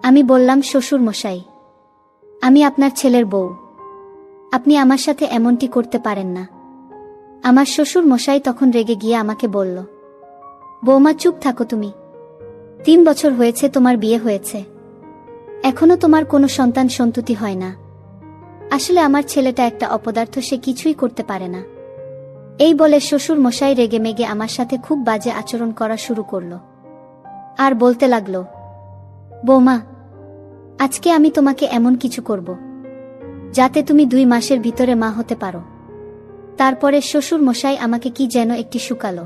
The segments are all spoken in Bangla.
আমি বললাম, শ্বশুর মশাই, আমি আপনার ছেলের বউ, আপনি আমার সাথে এমনটি করতে পারেন না। আমার শ্বশুর মশাই তখন রেগে গিয়ে আমাকে বলল, বৌমা চুপ থাকো তুমি, 3 বছর হয়েছে তোমার বিয়ে হয়েছে, এখনো তোমার কোনো সন্তান সন্ততি হয় না। আসলে আমার ছেলেটা একটা অপদার্থ, সে কিছুই করতে পারে না। এই বলে শ্বশুর মশাই রেগে মেগে আমার সাথে খুব বাজে আচরণ করা শুরু করল। আর বলতে লাগলো, বৌমা, আজকে আমি তোমাকে এমন কিছু করব যাতে তুমি 2 মাসের ভিতরে মা হতে পারো। তারপরে শ্বশুর মশাই আমাকে কি যেন একটি শুকালো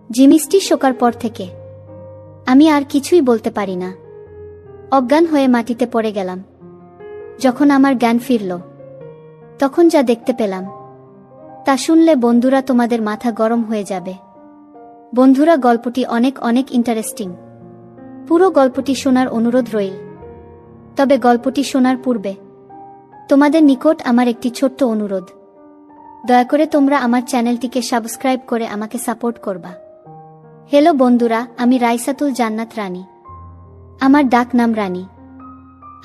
জিনিসটি শোকার পর থেকে আমি আর কিছুই বলতে পারি না। অজ্ঞান হয়ে মাটিতে পড়ে গেলাম। যখন আমার জ্ঞান ফিরল, তখন যা দেখতে পেলাম তা শুনলে বন্ধুরা তোমাদের মাথা গরম হয়ে যাবে। বন্ধুরা, গল্পটি অনেক অনেক ইন্টারেস্টিং। পুরো গল্পটি শোনার অনুরোধ রইল। তবে গল্পটি শোনার পূর্বে তোমাদের নিকট আমার একটি ছোট্ট অনুরোধ, দয়া করে তোমরা আমার চ্যানেলটিকে সাবস্ক্রাইব করে আমাকে সাপোর্ট করবা। হ্যালো বন্ধুরা, আমি রাইসাতুল জান্নাত রানী। আমার ডাক নাম রানী।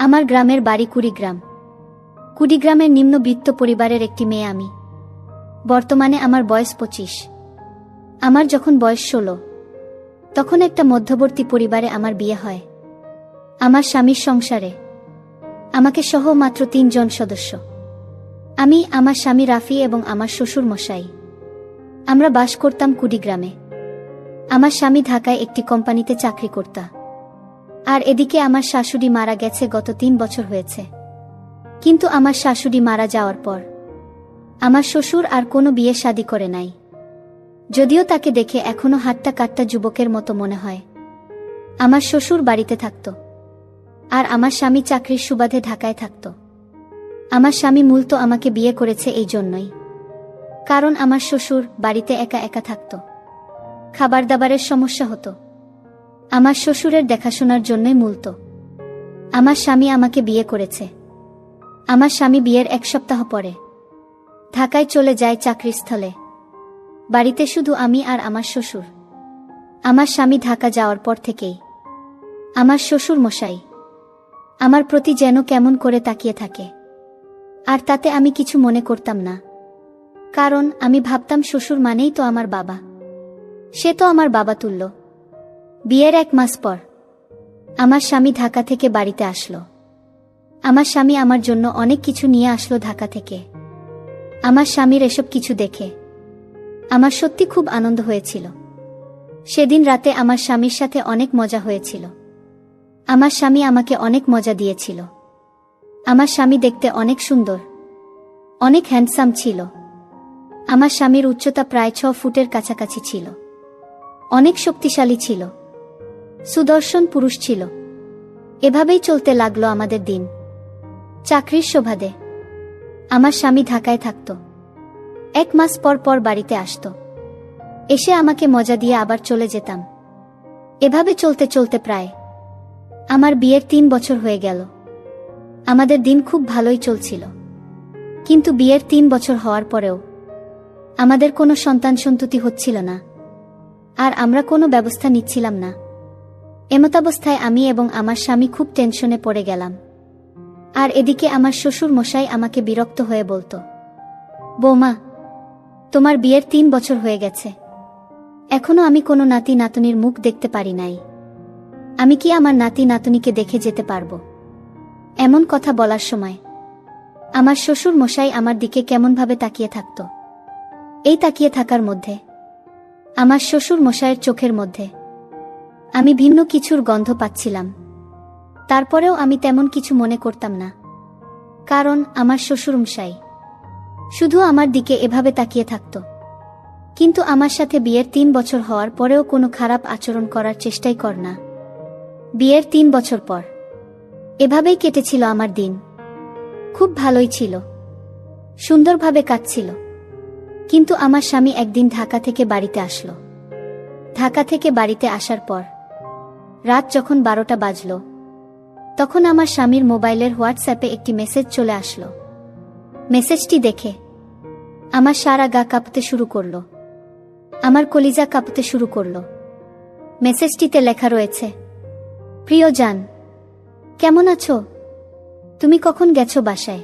আমার গ্রামের বাড়ি কুড়িগ্রাম। কুড়িগ্রামের নিম্নবিত্ত পরিবারের একটি মেয়ে আমি। বর্তমানে আমার বয়স 25। আমার যখন বয়স 16, তখন একটা মধ্যবর্তী পরিবারে আমার বিয়ে হয়। আমার স্বামীর সংসারে আমাকে সহ মাত্র 3 জন সদস্য। আমি, আমার স্বামী রাফি এবং আমার শ্বশুর মশাই। আমরা বাস করতাম কুড়িগ্রামে। আমার স্বামী ঢাকায় একটি কোম্পানিতে চাকরি করত। আর এদিকে আমার শাশুড়ি মারা গেছে গত 3 বছর হয়েছে। কিন্তু আমার শাশুড়ি মারা যাওয়ার পর আমার শ্বশুর আর কোনো বিয়ে শাদী করে নাই। যদিও তাকে দেখে এখনো হাট্টা কাট্টা যুবকের মতো মনে হয়। আমার শ্বশুর বাড়িতে থাকত, আর আমার স্বামী চাকরির সুবাদে ঢাকায় থাকত। আমার স্বামী মূলত আমাকে বিয়ে করেছে এই জন্যই, কারণ আমার শ্বশুর বাড়িতে একা একা থাকত, খাবার দাবারের সমস্যা হতো। আমার শ্বশুরের দেখাশোনার জন্যই মূলত আমার স্বামী আমাকে বিয়ে করেছে। আমার স্বামী বিয়ের 1 সপ্তাহ পরে ঢাকায় চলে যায় চাকরির স্থলে। বাড়িতে শুধু আমি আর আমার শ্বশুর। আমার স্বামী ঢাকা যাওয়ার পর থেকেই আমার শ্বশুর মশাই আমার প্রতি যেন কেমন করে তাকিয়ে থাকে। আর তাতে আমি কিছু মনে করতাম না, কারণ আমি ভাবতাম শ্বশুর মানেই তো আমার বাবা, সে তো আমার বাবা তুল্য। বিয়ের 1 মাস পর আমার স্বামী ঢাকা থেকে বাড়িতে আসলো। আমার স্বামী আমার জন্য অনেক কিছু নিয়ে আসলো ঢাকা থেকে। আমার স্বামীর এসব কিছু দেখে আমার সত্যি খুব আনন্দ হয়েছিল। সেদিন রাতে আমার স্বামীর সাথে অনেক মজা হয়েছিল। আমার স্বামী আমাকে অনেক মজা দিয়েছিল। আমার স্বামী দেখতে অনেক সুন্দর, অনেক হ্যান্ডসাম ছিল। আমার স্বামীর উচ্চতা প্রায় 6 ফুটের কাছাকাছি ছিল। অনেক শক্তিশালী ছিল, সুদর্শন পুরুষ ছিল। এভাবেই চলতে লাগলো আমাদের দিন। চাকরির সুবাদে আমার স্বামী ঢাকায় থাকত। 1 মাস পর পর বাড়িতে আসত, এসে আমাকে মজা দিয়ে আবার চলে যেতাম। এভাবে চলতে চলতে প্রায় আমার বিয়ের 3 বছর হয়ে গেল। আমাদের দিন খুব ভালোই চলছিল। কিন্তু বিয়ের 3 বছর হওয়ার পরেও আমাদের কোনো সন্তান সন্ততি হচ্ছিল না, আর আমরা কোনো ব্যবস্থা নিচ্ছিলাম না। এমতাবস্থায় আমি এবং আমার স্বামী খুব টেনশনে পড়ে গেলাম। আর এদিকে আমার শ্বশুর মশাই আমাকে বিরক্ত হয়ে বলতো, বৌমা, তোমার বিয়ের 3 বছর হয়ে গেছে, এখনো আমি কোনো নাতি নাতনির মুখ দেখতে পারি নাই। আমি কি আমার নাতি নাতনিকে দেখে যেতে পারবো? এমন কথা বলার সময় আমার শ্বশুর মশাই আমার দিকে কেমনভাবে তাকিয়ে থাকত। এই তাকিয়ে থাকার মধ্যে আমার শ্বশুর মশাইয়ের চোখের মধ্যে আমি ভিন্ন কিছুর গন্ধ পাচ্ছিলাম। তারপরেও আমি তেমন কিছু মনে করতাম না, কারণ আমার শ্বশুর মশাই শুধু আমার দিকে এভাবে তাকিয়ে থাকত। কিন্তু আমার সাথে বিয়ের 3 বছর হওয়ার পরেও কোনো খারাপ আচরণ করার চেষ্টাই কর না। বিয়ের 3 বছর পর এভাবেই কেটেছিল আমার দিন। খুব ভালোই ছিল, সুন্দরভাবে কাটছিল। কিন্তু আমার স্বামী একদিন ঢাকা থেকে বাড়িতে আসলো। ঢাকা থেকে বাড়িতে আসার পর রাত যখন 12টা বাজল, তখন আমার স্বামীর মোবাইলের হোয়াটসঅ্যাপে একটি মেসেজ চলে আসলো। মেসেজটি দেখে আমার সারা গা কাঁপতে শুরু করলো, আমার কলিজা কাঁপতে শুরু করলো। মেসেজটিতে লেখা রয়েছে, প্রিয় জান, কেমন আছো? তুমি কখন গেছো বাসায়?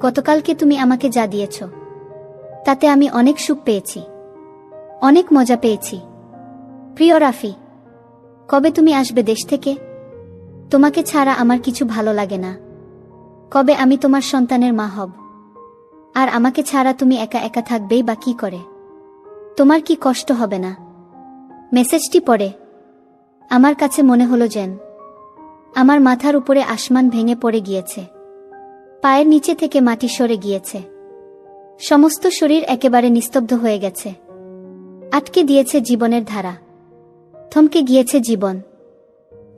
গতকালকে তুমি আমাকে যা দিয়েছ তাতে আমি অনেক সুখ পেয়েছি, অনেক মজা পেয়েছি। প্রিয় রাফি, কবে তুমি আসবে দেশ থেকে? তোমাকে ছাড়া আমার কিছু ভালো লাগে না। কবে আমি তোমার সন্তানের মা হব? আর আমাকে ছাড়া তুমি একা একা থাকবেই বা কি করে? তোমার কি কষ্ট হবে না? মেসেজটি পড়ে আমার কাছে মনে হলো যেন আমার মাথার উপরে আসমান ভেঙে পড়ে গিয়েছে, পায়ের নিচে থেকে মাটি সরে গিয়েছে, সমস্ত শরীর একেবারে নিস্তব্ধ হয়ে গেছে। আটকে দিয়েছে জীবনের ধারা, থমকে গিয়েছে জীবন।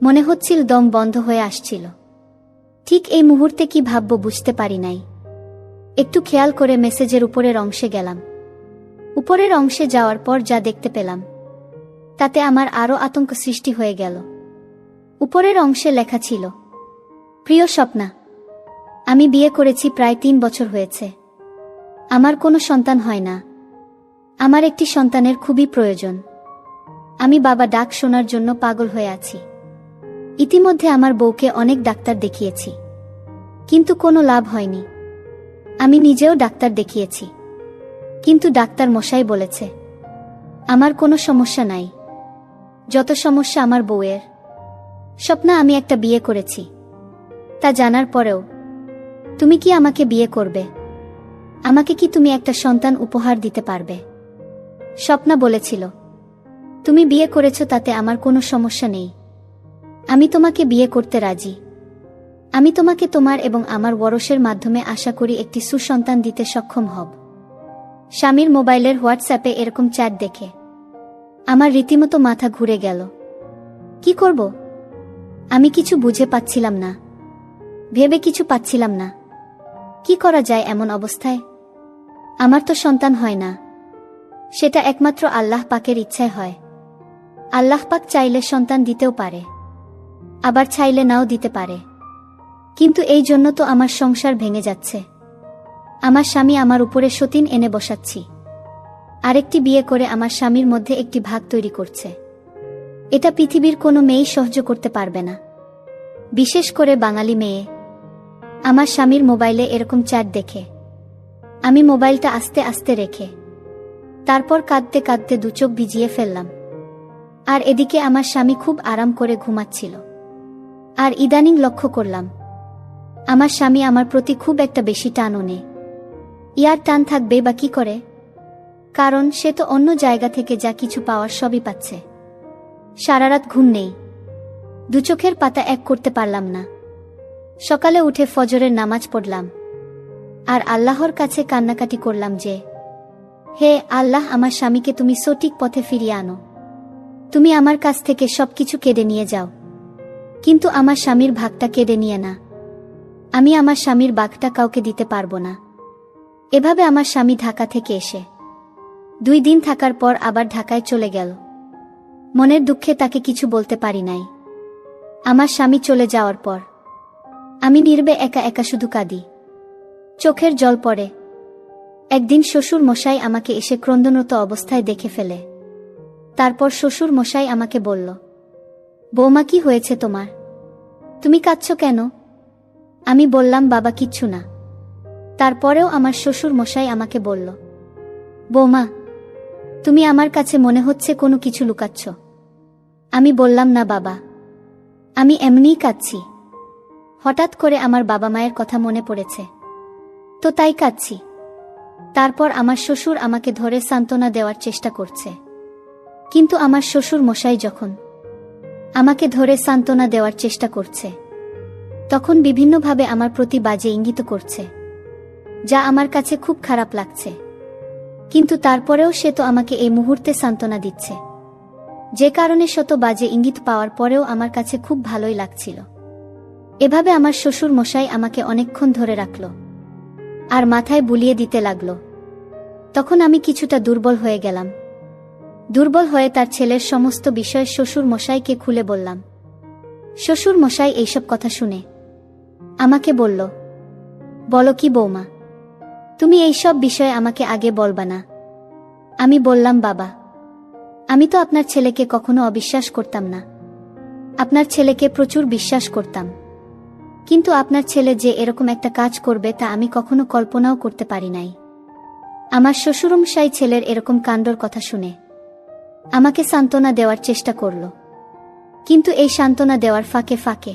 মনে হচ্ছিল দম বন্ধ হয়ে আসছিল। ঠিক এই মুহূর্তে কি ভাবব বুঝতে পারি নাই। একটু খেয়াল করে মেসেজের উপরের অংশে গেলাম। উপরের অংশে যাওয়ার পর যা দেখতে পেলাম তাতে আমার আরও আতঙ্ক সৃষ্টি হয়ে গেল। উপরের অংশে লেখা ছিল, প্রিয় স্বপ্না, আমি বিয়ে করেছি, প্রায় 3 বছর হয়েছে। আমার কোনো সন্তান হয় না। আমার একটি সন্তানের খুবই প্রয়োজন। আমি বাবা ডাক শোনার জন্য পাগল হয়ে আছি। ইতিমধ্যে আমার বউকে অনেক ডাক্তার দেখিয়েছি, কিন্তু কোনো লাভ হয়নি। আমি নিজেও ডাক্তার দেখিয়েছি, কিন্তু ডাক্তার মশাই বলেছে আমার কোনো সমস্যা নাই, যত সমস্যা আমার বউয়ের। স্বপ্না, আমি একটা বিয়ে করেছি, তা জানার পরেও তুমি কি আমাকে বিয়ে করবে? আমাকে কি তুমি একটা সন্তান উপহার দিতে পারবে? স্বপ্না বলেছিল, তুমি বিয়ে করেছ তাতে আমার কোনো সমস্যা নেই। আমি তোমাকে বিয়ে করতে রাজি। আমি তোমাকে তোমার এবং আমার ওরসের মাধ্যমে আশা করি একটি সুসন্তান দিতে সক্ষম হব। স্বামীর মোবাইলের হোয়াটসঅ্যাপে এরকম চ্যাট দেখে আমার রীতিমতো মাথা ঘুরে গেল। কি করব আমি কিছু বুঝে পাচ্ছিলাম না, ভেবে কিছু পাচ্ছিলাম না। কি করা যায় এমন অবস্থায়? আমার তো সন্তান হয় না, সেটা একমাত্র আল্লাহ পাকের ইচ্ছায় হয়। আল্লাহ পাক চাইলে সন্তান দিতেও পারে, আবার চাইলে নাও দিতে পারে। কিন্তু এই জন্য তো আমার সংসার ভেঙে যাচ্ছে। আমার স্বামী আমার উপরে সতীন এনে বসাচ্ছি, আরেকটি বিয়ে করে আমার স্বামীর মধ্যে একটি ভাগ তৈরি করছে। এটা পৃথিবীর কোনো মেয়েই সহ্য করতে পারবে না, বিশেষ করে বাঙালি মেয়ে। আমার স্বামীর মোবাইলে এরকম চ্যাট দেখে আমি মোবাইলটা আস্তে আস্তে রেখে তারপর কাঁদতে কাঁদতে 2 চোখ ভিজিয়ে ফেললাম। আর এদিকে আমার স্বামী খুব আরাম করে ঘুমাচ্ছিল। আর ইদানিং লক্ষ্য করলাম আমার স্বামী আমার প্রতি খুব একটা বেশি টান ওনে। ইয়ার টান থাকবে বা কি করে? কারণ সে তো অন্য জায়গা থেকে যা কিছু পাওয়ার সবই পাচ্ছে। সারারাত ঘুম নেই, 2 চোখের পাতা এক করতে পারলাম না। সকালে উঠে ফজরের নামাজ পড়লাম আর আল্লাহর কাছে কান্নাকাটি করলাম যে, হে আল্লাহ, আমার স্বামীকে তুমি সঠিক পথে ফিরিয়ে আনো। তুমি আমার কাছ থেকে সবকিছু কেড়ে নিয়ে যাও, কিন্তু আমার স্বামীর ভাগটা কেড়ে নিয়ে না। আমি আমার স্বামীর ভাগটা কাউকে দিতে পারবো না। এভাবে আমার স্বামী ঢাকা থেকে এসে 2 দিন থাকার পর আবার ঢাকায় চলে গেল। মনের দুঃখে তাকে কিছু বলতে পারি নাই। আমার স্বামী চলে যাওয়ার পর আমি নীরবে একা একা শুধু কাঁদি, চোখের জল পড়ে। একদিন শ্বশুর মশাই আমাকে এসে ক্রন্দনরত অবস্থায় দেখে ফেলে। তারপর শ্বশুর মশাই আমাকে বলল, বৌমা, কি হয়েছে তোমার? তুমি কাঁদছো কেন? আমি বললাম, বাবা, কিচ্ছু না। তারপরেও আমার শ্বশুর মশাই আমাকে বলল, বৌমা, তুমি আমার কাছে মনে হচ্ছে কোনো কিছু লুকাচ্ছ। আমি বললাম, না বাবা, আমি এমনিই কাঁদছি। হঠাৎ করে আমার বাবা মায়ের কথা মনে পড়েছে, তো তাই কাঁদছি। তারপর আমার শ্বশুর আমাকে ধরে সান্ত্বনা দেওয়ার চেষ্টা করছে, কিন্তু আমার শ্বশুর মশাই যখন আমাকে ধরে সান্ত্বনা দেওয়ার চেষ্টা করছে তখন বিভিন্নভাবে আমার প্রতি বাজে ইঙ্গিত করছে, যা আমার কাছে খুব খারাপ লাগছে। কিন্তু তারপরেও সে তো আমাকে এই মুহূর্তে সান্ত্বনা দিচ্ছে, যে কারণে শত বাজে ইঙ্গিত পাওয়ার পরেও আমার কাছে খুব ভালোই লাগছিল। এভাবে আমার শ্বশুর মশাই আমাকে অনেকক্ষণ ধরে রাখল আর মাথায় বুলিয়ে দিতে লাগল। তখন আমি কিছুটা দুর্বল হয়ে গেলাম। দুর্বল হয়ে তার ছেলের সমস্ত বিষয় শ্বশুর মশাইকে খুলে বললাম। শ্বশুর মশাই এইসব কথা শুনে আমাকে বলল, বলো কি বৌমা, তুমি এইসব বিষয় আমাকে আগে বলবা না? আমি বললাম, বাবা, আমি তো আপনার ছেলেকে কখনো অবিশ্বাস করতাম না। আপনার ছেলেকে প্রচুর বিশ্বাস করতাম। কিন্তু আপনার ছেলে যে এরকম একটা কাজ করবে তা আমি কখনো কল্পনাও করতে পারি নাই। আমার শ্বশুরমশাই ছেলের এরকম কাণ্ডর কথা শুনে আমাকে সান্ত্বনা দেওয়ার চেষ্টা করল, কিন্তু এই সান্ত্বনা দেওয়ার ফাঁকে ফাঁকে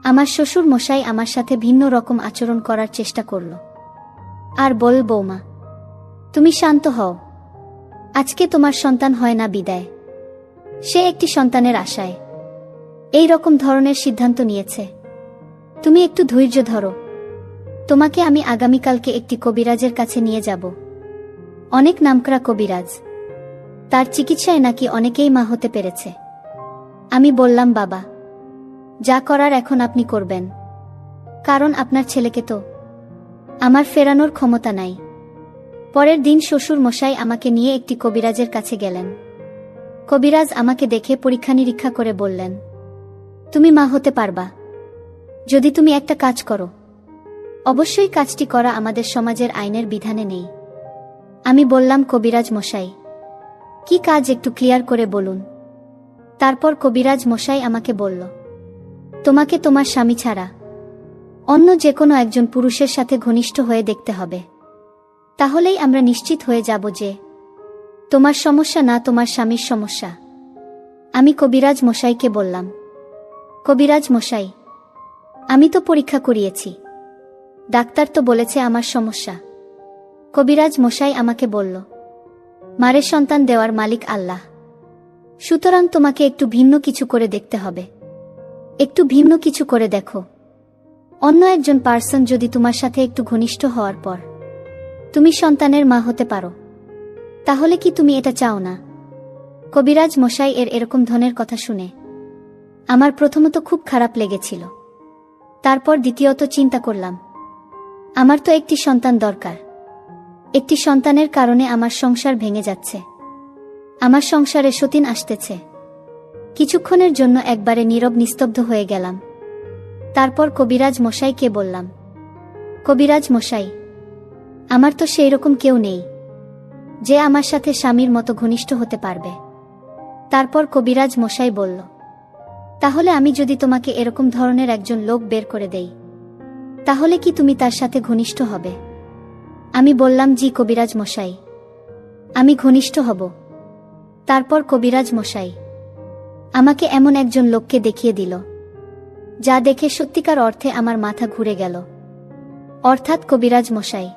আমার শ্বশুর মশাই আমার সাথে ভিন্ন রকম আচরণ করার চেষ্টা করল আর বল, বৌমা তুমি শান্ত হও, আজকে তোমার সন্তান হয় না বিদায়, সে একটি সন্তানের আশায় এই রকম ধরনের সিদ্ধান্ত নিয়েছে, তুমি একটু ধৈর্য ধরো, তোমাকে আমি আগামীকালকে একটি কবিরাজের কাছে নিয়ে যাব, অনেক নামকরা কবিরাজ, তার চিকিৎসায় নাকি অনেকেই মা হতে পেরেছে। আমি বললাম, বাবা যা করার এখন আপনি করবেন, কারণ আপনার ছেলেকে তো আমার ফেরানোর ক্ষমতা নাই। পরের দিন শ্বশুর মশাই আমাকে নিয়ে একটি কবিরাজের কাছে গেলেন। কবিরাজ আমাকে দেখে পরীক্ষা নিরীক্ষা করে বললেন, তুমি মা হতে পারবা যদি তুমি একটা কাজ করো। অবশ্যই কাজটি করা আমাদের সমাজের আইনের বিধানে নেই। আমি বললাম, কবিরাজ মশাই কি কাজ একটু ক্লিয়ার করে বলুন। তারপর কবিরাজ মশাই আমাকে বলল, তোমাকে তোমার স্বামী ছাড়া অন্য যে কোনো একজন পুরুষের সাথে ঘনিষ্ঠ হয়ে দেখতে হবে, তাহলেই আমরা নিশ্চিত হয়ে যাব যে তোমার সমস্যা না তোমার স্বামীর সমস্যা। আমি কবিরাজ মশাইকে বললাম, কবিরাজ মশাই আমি তো পরীক্ষা করিয়েছি, ডাক্তার তো বলেছে আমার সমস্যা। কবিরাজ মশাই আমাকে বলল, মারে সন্তান দেওয়ার মালিক আল্লাহ, সুতরাং তোমাকে একটু ভিন্ন কিছু করে দেখতে হবে, একটু ভিন্ন কিছু করে দেখো। অন্য একজন পার্সন যদি তোমার সাথে একটু ঘনিষ্ঠ হওয়ার পর তুমি সন্তানের মা হতে পারো, তাহলে কি তুমি এটা চাও না? কবিরাজ মশাই এরকম ধরনের কথা শুনে আমার প্রথমত খুব খারাপ লেগেছিল, তারপর দ্বিতীয়ত চিন্তা করলাম, আমার তো একটি সন্তান দরকার, একটি সন্তানের কারণে আমার সংসার ভেঙে যাচ্ছে, আমার সংসারে সতীন আসতেছে। কিছুক্ষণের জন্য একবারে নীরব নিস্তব্ধ হয়ে গেলাম। তারপর কবিরাজ মশাইকে বললাম, কবিরাজ মশাই আমার তো সেই রকম কেউ নেই যে আমার সাথে স্বামীর মতো ঘনিষ্ঠ হতে পারবে। তারপর কবিরাজ মশাই বলল, তাহলে আমি যদি তোমাকে এরকম ধরনের একজন লোক বের করে দেই, তাহলে কি তুমি তার সাথে ঘনিষ্ঠ হবে? আমি বললাম, জি কবিরাজ মশাই, আমি ঘনিষ্ঠ হব। তারপর কবিরাজ মশাই আমাকে এমন একজন লোককে দেখিয়ে দিল যা দেখে সত্যিকার অর্থে আমার মাথা ঘুরে গেল। অর্থাৎ কবিরাজ মশাই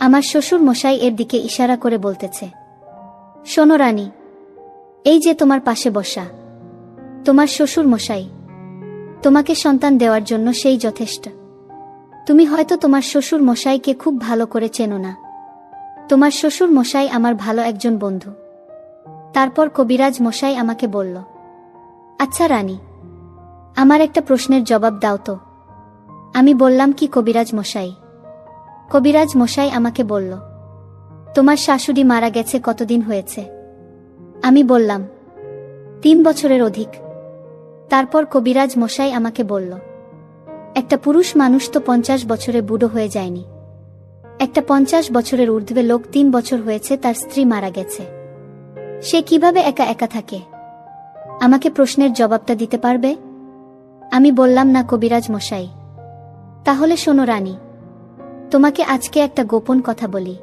আমার শ্বশুর মশাই এর দিকে ইশারা করে বলতেছে, শোনো রানী, এই যে তোমার পাশে বসা তোমার শ্বশুর মশাই, তোমাকে সন্তান দেওয়ার জন্য সেই যথেষ্ট। তুমি হয়তো তোমার শ্বশুর মশাইকে খুব ভালো করে চেনো না, তোমার শ্বশুর মশাই আমার ভালো একজন বন্ধু। তারপর কবিরাজ মশাই আমাকে বলল, আচ্ছা রানী, আমার একটা প্রশ্নের জবাব দাও তো। আমি বললাম, কি কবিরাজ মশাই? কবিরাজ মশাই আমাকে বলল, তোমার শাশুড়ি মারা গেছে কতদিন হয়েছে? আমি বললাম, 3 বছরের অধিক। তারপর কবিরাজ মশাই আমাকে বলল, একটা পুরুষ মানুষ তো 50 বছরে বুড়ো হয়ে যায়নি, একটা 50 বছরের ঊর্ধ্বে লোক 3 বছর হয়েছে তার স্ত্রী মারা গেছে, সে কিভাবে একা একা থাকে? আমাকে প্রশ্নের জবাবটা দিতে পারবে? আমি বললাম, না কবিরাজ মশাই। তাহলে শোনো রানী, তোমাকে আজকে একটা গোপন কথা বলি।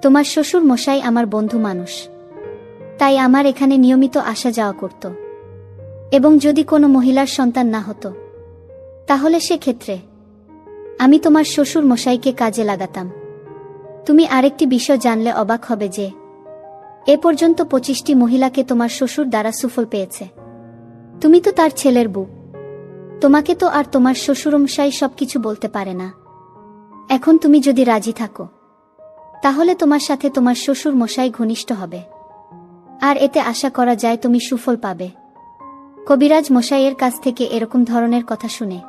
তোমার শ্বশুর মশাই আমার বন্ধু মানুষ, তাই আমার এখানে নিয়মিত আসা যাওয়া করত, এবং যদি কোনো মহিলার সন্তান না হতো তাহলে সেক্ষেত্রে আমি তোমার শ্বশুর মশাইকে কাজে লাগাতাম। তুমি আরেকটি বিষয় জানলে অবাক হবে যে এ পর্যন্ত 25টি মহিলাকে তোমার শ্বশুর দ্বারা সুফল পেয়েছে। তুমি তো তার ছেলের বউ, তোমাকে তো আর তোমার শ্বশুরমশাই সবকিছু বলতে পারে না। এখন তুমি যদি রাজি থাকো, তাহলে তোমার সাথে তোমার শ্বশুর মশাই ঘনিষ্ঠ হবে, আর এতে আশা করা যায় তুমি সুফল পাবে। কবিরাজ মশাইয়ের কাছ থেকে এরকম ধরনের কথা শুনে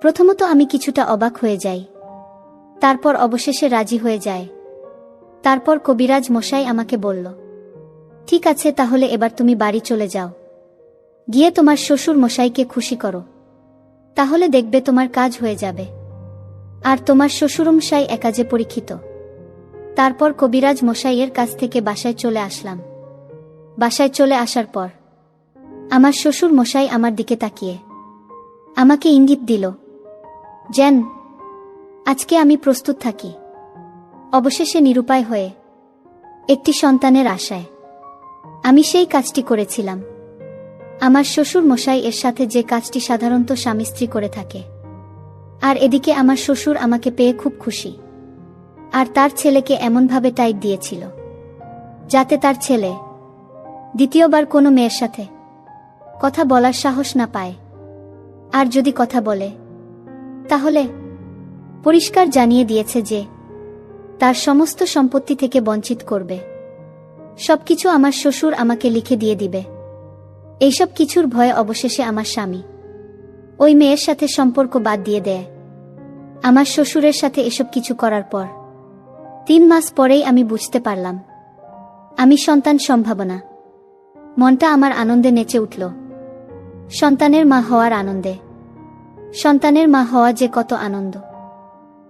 প্রথমত আমি কিছুটা অবাক হয়ে যাই, তারপর অবশেষে রাজি হয়ে যায়। তারপর কবিরাজ মশাই আমাকে বলল, ঠিক আছে, তাহলে এবার তুমি বাড়ি চলে যাও, গিয়ে তোমার শ্বশুর মশাইকে খুশি করো, তাহলে দেখবে তোমার কাজ হয়ে যাবে, আর তোমার শ্বশুরমশাই একাজে পরীক্ষিত। তারপর কবিরাজ মশাইয়ের কাছ থেকে বাসায় চলে আসলাম। বাসায় চলে আসার পর আমার শ্বশুর মশাই আমার দিকে তাকিয়ে আমাকে ইঙ্গিত দিল, যেন আজকে আমি প্রস্তুত থাকি। অবশেষে নিরুপায় হয়ে একটি সন্তানের আশায় আমি সেই কাজটি করেছিলাম। আমার শ্বশুর মশাই এর সাথে যে কাজটি সাধারণত স্বামী স্ত্রী করে থাকে। আর এদিকে আমার শ্বশুর আমাকে পেয়ে খুব খুশি, আর তার ছেলেকে এমনভাবে টাইট দিয়েছিল যাতে তার ছেলে দ্বিতীয়বার কোনো মেয়ের সাথে কথা বলার সাহস না পায়, আর যদি কথা বলে তাহলে পরিষ্কার জানিয়ে দিয়েছে যে তার সমস্ত সম্পত্তি থেকে বঞ্চিত করবে। সবকিছু আমার শ্বশুর আমাকে লিখে দিয়ে দিবে। এইসব কিছুর ভয়ে অবশেষে আমার স্বামী ওই মেয়ের সাথে সম্পর্ক বাদ দিয়ে দেয়। আমার শ্বশুরের সাথে এসব কিছু করার পর 3 মাস পরেই আমি বুঝতে পারলাম আমি সন্তান সম্ভাবনা। মনটা আমার আনন্দে নেচে উঠল। সন্তানের মা হওয়ার আনন্দে। সন্তানের মা হওয়া যে কত আনন্দ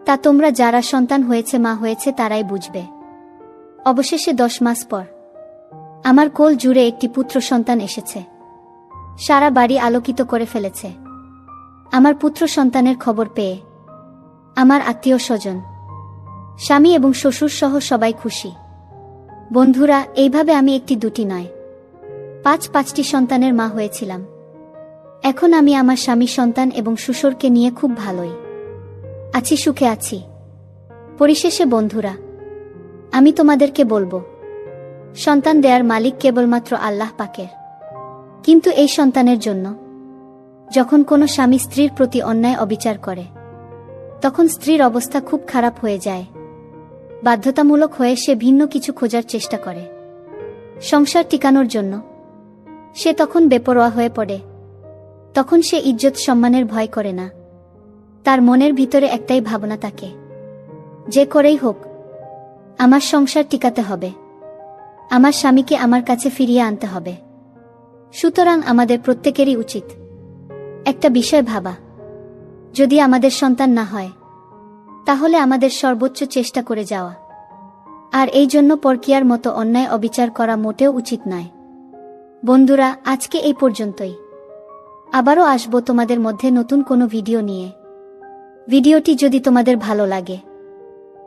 তা তোমরা যারা সন্তান হয়েছে মা হয়েছে তারাই বুঝবে। অবশেষে 10 মাস পর আমার কোল জুড়ে একটি পুত্র সন্তান এসেছে। সারা বাড়ি আলোকিত করে ফেলেছে। আমার পুত্র সন্তানের খবর পেয়ে আমার আত্মীয় স্বজন, স্বামী এবং শ্বশুর সহ সবাই খুশি। বন্ধুরা, এইভাবে আমি একটি দুটি নয় 5টি সন্তানের মা হয়েছিলাম। এখন আমি আমার স্বামী, সন্তান এবং শ্বশুরকে নিয়ে খুব ভালোই আছি, সুখে আছি। পরিশেষে বন্ধুরা, আমি তোমাদেরকে বলবো, সন্তান দেয়ার মালিক কেবলমাত্র আল্লাহ পাকের। কিন্তু এই সন্তানের জন্য যখন কোনো স্বামী স্ত্রীর প্রতি অন্যায় অবিচার করে, তখন স্ত্রীর অবস্থা খুব খারাপ হয়ে যায়। বাধ্যতামূলক হয়ে সে ভিন্ন কিছু খোঁজার চেষ্টা করে সংসার টিকানোর জন্য। সে তখন বেপরোয়া হয়ে পড়ে। তখন সে ইজ্জত সম্মানের ভয় করে না। তার মনের ভিতরে একটাই ভাবনা থাকে, যে করেই হোক আমার সংসার টিকাতে হবে, আমার স্বামীকে আমার কাছে ফিরিয়ে আনতে হবে। সুতরাং আমাদের প্রত্যেকেরই উচিত একটা বিষয় ভাবা, যদি আমাদের সন্তান না হয় তাহলে আমাদের সর্বোচ্চ চেষ্টা করে যাওয়া। আর এই জন্য পরকীয়ার মতো অন্যায় অবিচার করা মোটেও উচিত নয়। বন্ধুরা, আজকে এই পর্যন্তই। আবারও আসবো তোমাদের মধ্যে নতুন কোনো ভিডিও নিয়ে। ভিডিওটি যদি তোমাদের ভালো লাগে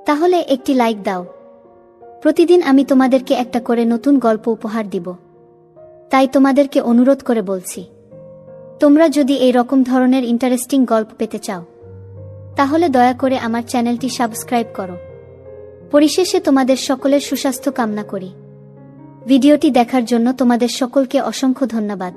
তাহলে একটি লাইক দাও। প্রতিদিন আমি তোমাদেরকে একটা করে নতুন গল্প উপহার দিব। তাই তোমাদেরকে অনুরোধ করে বলছি, তোমরা যদি এই রকম ধরনের ইন্টারেস্টিং গল্প পেতে চাও তাহলে দয়া করে আমার চ্যানেলটি সাবস্ক্রাইব করো। পরিশেষে তোমাদের সকলের সুস্বাস্থ্য কামনা করি। ভিডিওটি দেখার জন্য তোমাদের সকলকে অসংখ্য ধন্যবাদ।